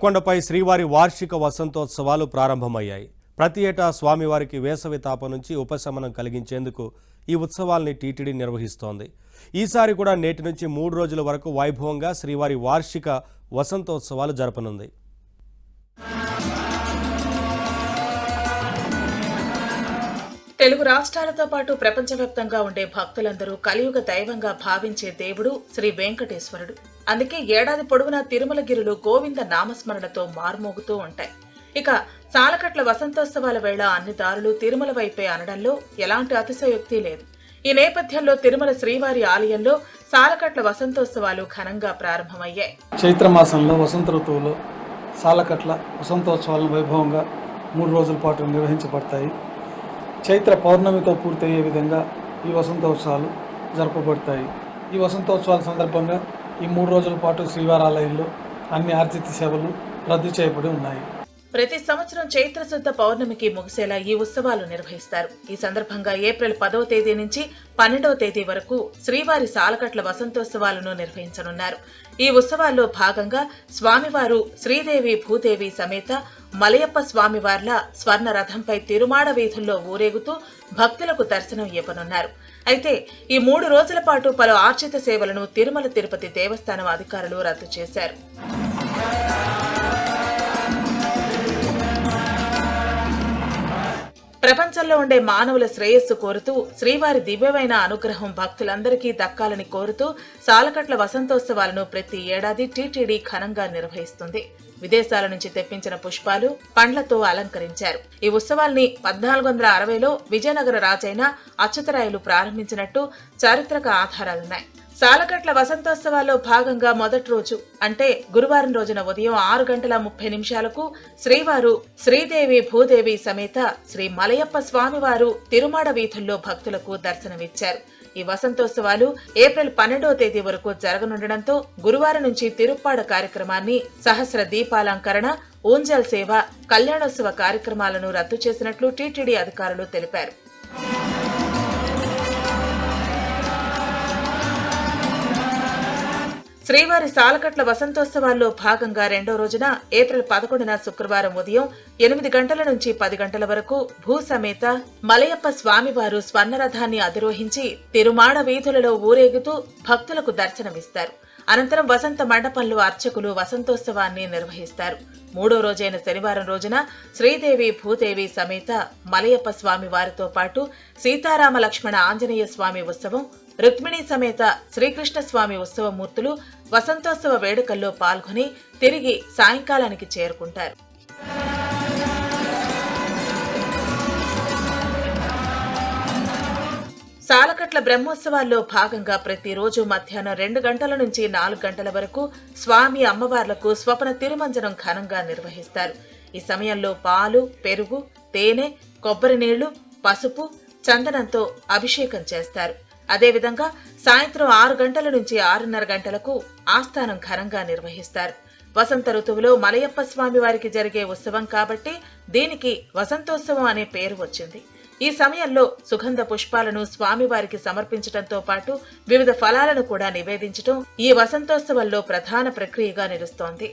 కొండపై శ్రీవారి వార్షిక వసంతోత్సవాలు ప్రారంభమయ్యాయి. ప్రతి ఏటా స్వామివారికి వేసవి తాపం నుంచి ఉపశమనం కలిగించేందుకు ఈ ఉత్సవాల్ని టీటీడీ నిర్వహిస్తోంది. ఈసారి కూడా నేటి నుంచి 3 రోజుల వరకు వైభవంగా శ్రీవారి వార్షిక వసంతోత్సవాలు జరపనుంది. తెలుగు రాష్ట్రాలతో పాటు ప్రపంచవ్యాప్తంగా ఉండే భక్తులందరూ కలియుగ దైవంగా భావించే దేవుడు శ్రీ వెంకటేశ్వరుడు. అందుకే ఏడాది పొడవునా తిరుమలగిరులు గోవింద నామస్మరణతో మార్మోగుతూ ఉంటాయి. ఇక సాలకట్ల వసంతోత్సవాల వేళ అన్ని దారులు తిరుమల వైపే అనడంలో ఎలాంటి అతిశయోక్తి లేదు. ఈ నేపథ్యంలో తిరుమల శ్రీవారి ఆలయంలో సాలకట్ల వసంతోత్సవాలు ఘనంగా ప్రారంభమయ్యాయి. చైత్రమాసంలో వసంత ఋతువులో సాలకట్ల వసంతోత్సవాలను వైభవంగా 3 రోజుల పాటు నిర్వహించబడతాయి. చైత్ర పౌర్ణమితో పూర్తయ్యే విధంగా ఈ వసంతోత్సవాలు జరపబడతాయి. ఈ వసంతోత్సవాల సందర్భంగా ఈ 3 రోజుల పాటు శ్రీవారాలయంలో అన్ని ఆర్జిత సేవలు రద్దు చేయబడి ఉన్నాయి. ప్రతి సంవత్సరం చైత్ర శుద్ధ పౌర్ణమికి ముగిసేలా ఈ ఉత్సవాలు నిర్వహిస్తారు. ఈ సందర్భంగా ఏప్రిల్ 10వ తేదీ నుంచి 12వ తేదీ వరకు శ్రీవారి సాలకట్ల వసంతోత్సవాలను నిర్వహించనున్నారు. ఈ ఉత్సవాల్లో భాగంగా స్వామివారు శ్రీదేవి భూదేవి సమేత మలయప్ప స్వామివార్ల స్వర్ణ రథంపై తిరుమాడ వీధుల్లో ఊరేగుతూ భక్తులకు దర్శనం ఇవ్వనున్నారు. అయితే ఈ 3 రోజుల పాటు పలు ఆర్జిత సేవలను తిరుమల తిరుపతి దేవస్థానం అధికారులు రద్దు చేశారు. ప్రపంచంలో ఉండే మానవుల శ్రేయస్సు కోరుతూ శ్రీవారి దివ్యమైన అనుగ్రహం భక్తులందరికీ దక్కాలని కోరుతూ సాలకట్ల వసంతోత్సవాలను ప్రతి ఏడాది టీటీడీ ఘనంగా నిర్వహిస్తుంది. విదేశాల నుంచి తెప్పించిన పుష్పాలు, పండ్లతో అలంకరించారు. ఈ ఉత్సవాల్ని 1460లో విజయనగర రాజైన అచ్యుతరాయలు ప్రారంభించినట్టు చారిత్రక ఆధారాలున్నాయి. సాలకట్ల వసంతోత్సవాల్లో భాగంగా మొదటి రోజు అంటే గురువారం రోజున ఉదయం 6:30 శ్రీవారు శ్రీదేవి భూదేవి సమేత శ్రీ మలయప్ప స్వామివారు తిరుమాడ వీధుల్లో భక్తులకు దర్శనమిచ్చారు. ఈ వసంతోత్సవాలు ఏప్రిల్ 12వ తేదీ వరకు జరగనుండడంతో గురువారం నుంచి తిరుప్పాడ కార్యక్రమాన్ని, సహస్ర దీపాలంకరణ, ఊంజల్ సేవ, కళ్యాణోత్సవ కార్యక్రమాలను రద్దు చేసినట్లు టీటీడీ అధికారులు తెలిపారు. శ్రీవారి సాలకట్ల వసంతోత్సవాల్లో భాగంగా 2వ రోజున ఏప్రిల్ 11న శుక్రవారం ఉదయం 8 గంటల నుంచి 10 గంటల వరకు భూసమేత మలయప్ప స్వామివారు స్వర్ణరథాన్ని అధిరోహించి తిరుమాడ వీధులలో ఊరేగుతూ భక్తులకు దర్శనమిస్తారు. అనంతరం వసంత మండపంలో అర్చకులు వసంతోత్సవాన్ని నిర్వహిస్తారు. 3వ రోజైన శనివారం రోజున శ్రీదేవి భూదేవి సమేత మలయప్ప స్వామి వారితో పాటు సీతారామ లక్ష్మణ ఆంజనేయ స్వామి ఉత్సవం, రుక్మిణీ సమేత శ్రీకృష్ణ స్వామి ఉత్సవమూర్తులు వసంతోత్సవ వేడుకల్లో పాల్గొని తిరిగి సాయంకాలానికి చేరుకుంటారు. సాలకట్ల బ్రహ్మోత్సవాల్లో భాగంగా ప్రతిరోజు మధ్యాహ్నం 2 గంటల నుంచి 4 గంటల వరకు స్వామి అమ్మవార్లకు స్వప్న తిరుమంజనం ఘనంగా నిర్వహిస్తారు. ఈ సమయంలో పాలు, పెరుగు, తేనె, కొబ్బరి నీళ్లు, పసుపు, చందనంతో అభిషేకం చేస్తారు. అదేవిధంగా సాయంత్రం 6 గంటల నుంచి 6:30 గంటలకు ఆస్థానం ఘనంగా నిర్వహిస్తారు. వసంత ఋతువులో మలయప్ప స్వామి వారికి జరిగే ఉత్సవం కాబట్టి దీనికి వసంతోత్సవం అనే పేరు వచ్చింది. ఈ సమయంలో సుగంధ పుష్పాలను స్వామివారికి సమర్పించడంతో పాటు వివిధ ఫలాలను కూడా నివేదించడం ఈ వసంతోత్సవంలో ప్రధాన ప్రక్రియగా నిలుస్తోంది.